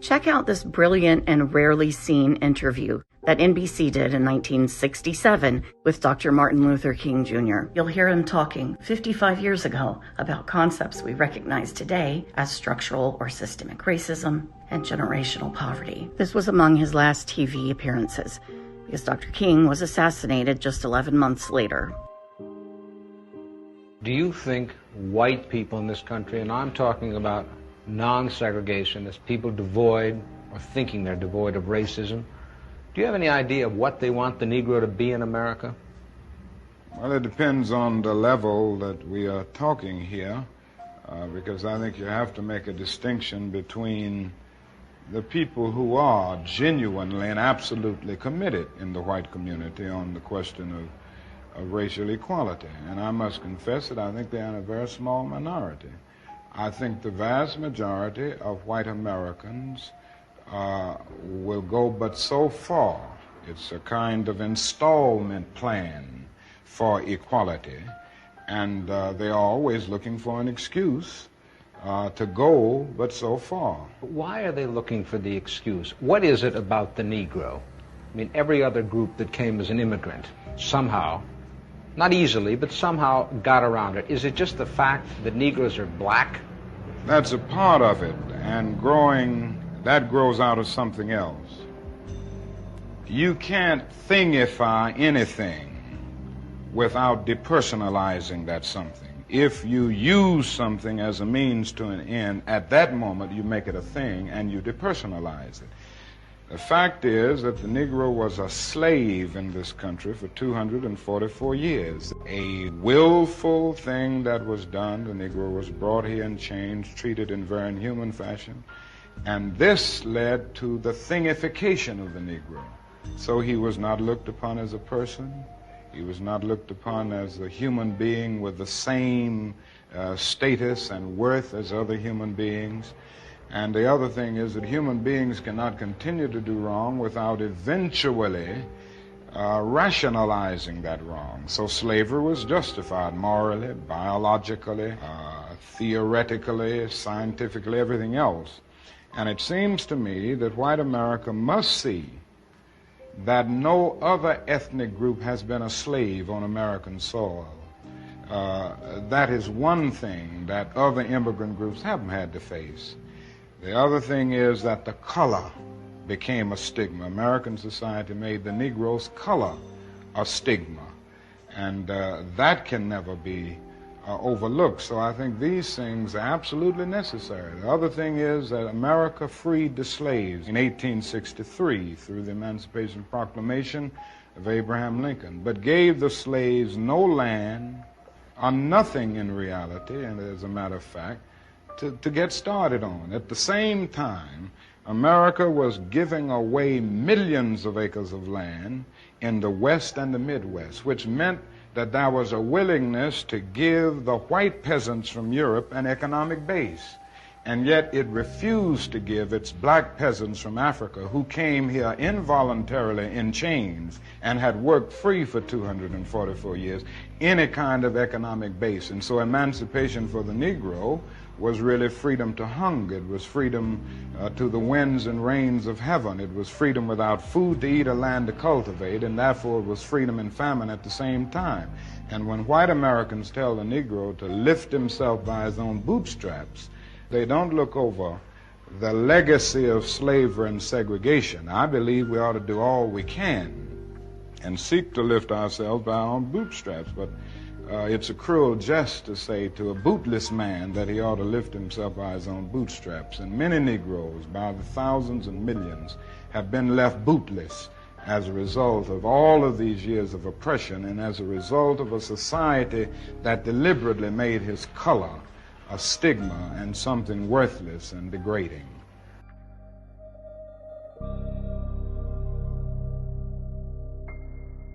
Check out this brilliant and rarely seen interview that NBC did in 1967 with Dr. Martin Luther King Jr. You'll hear him talking 55 years ago about concepts we recognize today as structural or systemic racism and generational poverty. This was among his last TV appearances because Dr. King was assassinated just 11 months later. Do you think white people in this country, and I'm talking about non-segregationists, people devoid or thinking they're devoid of racism, do you have any idea of what they want the Negro to be in America? Well, it depends on the level that we are talking here, because I think you have to make a distinction between the people who are genuinely and absolutely committed in the white community on the question of racial equality. And I must confess that I think they're in a very small minority. I think the vast majority of white Americans will go but so far. It's a kind of installment plan for equality, and they're always looking for an excuse to go but so far. Why are they looking for the excuse? What is it about the Negro? I mean, every other group that came as an immigrant somehow, not easily, but somehow got around it. Is it just the fact that Negroes are black? That's a part of it, and that grows out of something else. You can't thingify anything without depersonalizing that something. If you use something as a means to an end, at that moment you make it a thing and you depersonalize it. The fact is that the Negro was a slave in this country for 244 years. A willful thing that was done. The Negro was brought here in chains, treated in very inhuman fashion. And this led to the thingification of the Negro. So he was not looked upon as a person. He was not looked upon as a human being with the same status and worth as other human beings. And the other thing is that human beings cannot continue to do wrong without eventually rationalizing that wrong. So slavery was justified morally, biologically, theoretically, scientifically, everything else. And it seems to me that white America must see that no other ethnic group has been a slave on American soil. That is one thing that other immigrant groups haven't had to face. The other thing is that the color became a stigma. American society made the Negro's color a stigma, and that can never be overlooked. So I think these things are absolutely necessary. The other thing is that America freed the slaves in 1863 through the Emancipation Proclamation of Abraham Lincoln, but gave the slaves no land or nothing in reality, and as a matter of fact, to get started on. At the same time, America was giving away millions of acres of land in the West and the Midwest, which meant that there was a willingness to give the white peasants from Europe an economic base. And yet it refused to give its black peasants from Africa, who came here involuntarily in chains and had worked free for 244 years, any kind of economic base. And so emancipation for the Negro was really freedom to hunger. It was freedom to the winds and rains of heaven. It was freedom without food to eat or land to cultivate, and therefore it was freedom and famine at the same time. And when white Americans tell the Negro to lift himself by his own bootstraps, they don't look over the legacy of slavery and segregation. I believe we ought to do all we can and seek to lift ourselves by our own bootstraps, but it's a cruel jest to say to a bootless man that he ought to lift himself by his own bootstraps. And many Negroes, by the thousands and millions, have been left bootless as a result of all of these years of oppression and as a result of a society that deliberately made his color a stigma and something worthless and degrading.